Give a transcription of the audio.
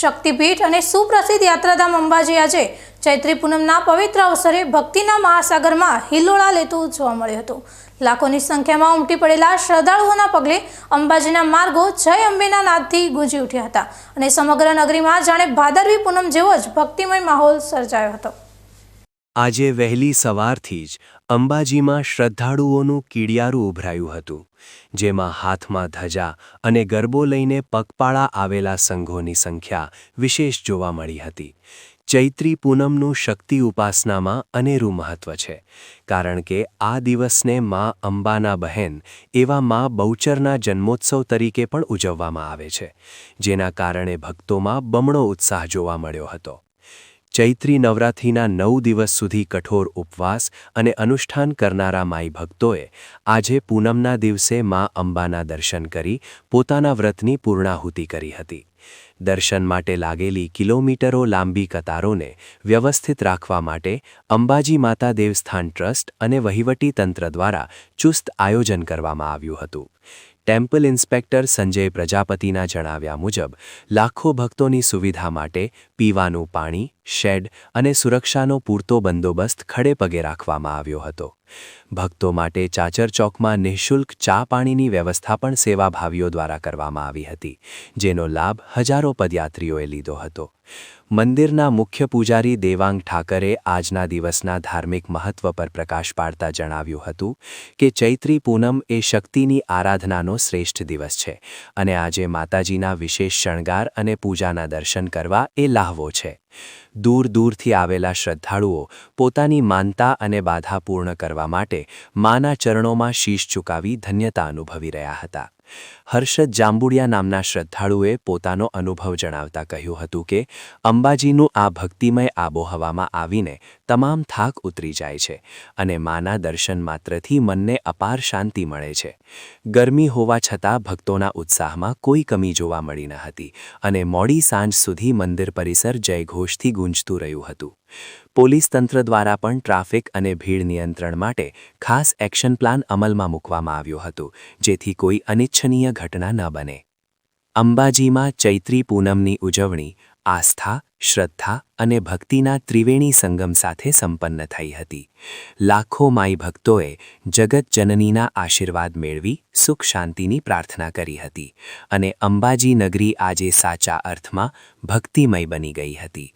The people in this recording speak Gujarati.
શક્તિપીઠ અને સુપ્રસિદ્ધ યાત્રાધામ અંબાજી આજે ચૈત્રી પૂનમના પવિત્ર અવસરે ભક્તિના મહાસાગરમાં હિલોળા લેતું જોવા મળ્યું હતું। લાખોની સંખ્યામાં ઉમટી પડેલા શ્રદ્ધાળુઓના પગલે અંબાજીના માર્ગો જય અંબેના નાદથી ગુંજી ઉઠ્યા હતા અને સમગ્ર નગરીમાં જાણે ભાદરવી પૂનમ જેવો જ ભક્તિમય માહોલ સર્જાયો હતો। આજે વહેલી સવારથી જ અંબાજીમાં શ્રદ્ધાળુઓનું કીડિયારું ઉભરાયું હતું, જેમાં હાથમાં ધજા અને ગરબો લઈને પગપાળા આવેલા સંઘોની સંખ્યા વિશેષ જોવા મળી હતી। ચૈત્રી પૂનમનું શક્તિ ઉપાસનામાં અનેરું મહત્વ છે, કારણ કે આ દિવસને મા અંબાના બહેન એવા મા બહુચરના જન્મોત્સવ તરીકે પણ ઉજવવામાં આવે છે, જેના કારણે ભક્તોમાં બમણો ઉત્સાહ જોવા મળ્યો હતો। ચૈત્રી નવરાત્રિના 9 દિવસ સુધી કઠોર ઉપવાસ અને અનુષ્ઠાન કરનારા માઈ ભક્તોએ આજે પૂનમના દિવસે મા અંબાના દર્શન કરી પોતાના વ્રતની પૂર્ણાહુતિ કરી હતી। દર્શન માટે લાગેલી કિલોમીટરો લાંબી કતારોને વ્યવસ્થિત રાખવા માટે અંબાજી માતા દેવસ્થાન ટ્રસ્ટ અને વહીવટી તંત્ર દ્વારા ચુસ્ત આયોજન કરવામાં આવ્યું હતું। ટેમ્પલ ઇન્સ્પેક્ટર સંજય પ્રજાપતિના જણાવ્યા મુજબ લાખો ભક્તોની સુવિધા માટે પીવાનું પાણી, શેડ અને સુરક્ષાનો પૂરતો બંદોબસ્ત ખડેપગે રાખવામાં આવ્યો હતો। ભક્તો માટે ચાચર ચોકમાં નિઃશુલ્ક ચા પાણીની વ્યવસ્થા પણ સેવાભાવીઓ દ્વારા કરવામાં આવી હતી, જેનો લાભ હજારો પદયાત્રીઓએ લીધો હતો। મંદિરના મુખ્ય પૂજારી દેવાંગ ઠાકરે આજના દિવસના ધાર્મિક મહત્વ પર પ્રકાશ પાડતા જણાવ્યું હતું કે ચૈત્રી પૂનમ એ શક્તિની આરાધનાનો શ્રેષ્ઠ દિવસ છે અને આજે માતાજીના વિશેષ શણગાર અને પૂજાના દર્શન કરવા એ લાહવો છે। દૂર દૂરથી આવેલા શ્રદ્ધાળુઓ પોતાની માનતા અને બાધા પૂર્ણ કરવા માટે માના ચરણોમાં શીશ ઝુકાવી ધન્યતા અનુભવી રહ્યા હતા। હર્ષદ જાંબુડિયા નામના શ્રદ્ધાળુએ પોતાનો અનુભવ જણાવતા કહ્યું હતું કે અંબાજીનું આ ભક્તિમય આબોહવામાં આવીને તમામ થાક ઉતરી જાય છે અને માના દર્શન માત્રથી મનને અપાર શાંતિ મળે છે। ગરમી હોવા છતાં ભક્તોના ઉત્સાહમાં કોઈ કમી જોવા મળી ન હતી અને મોડી સાંજ સુધી મંદિર પરિસર જયઘોષથી ગુંજતું રહ્યું હતું। પોલીસ તંત્ર દ્વારા પણ ટ્રાફિક અને ભીડ નિયંત્રણ માટે ખાસ એક્શન પ્લાન અમલમાં મૂકવામાં આવ્યો હતો, જેથી કોઈ અનિચ્છનીય ઘટના ન બને। અંબાજીમાં ચૈત્રી પૂનમની ઉજવણી આસ્થા, શ્રદ્ધા અને ભક્તિના ત્રિવેણી સંગમ સાથે સંપન્ન થઈ હતી। લાખો માઈ ભક્તોએ જગત જનનીના આશીર્વાદ મેળવી સુખ શાંતિની પ્રાર્થના કરી હતી અને અંબાજી નગરી આજે સાચા અર્થમાં ભક્તિમય બની ગઈ હતી।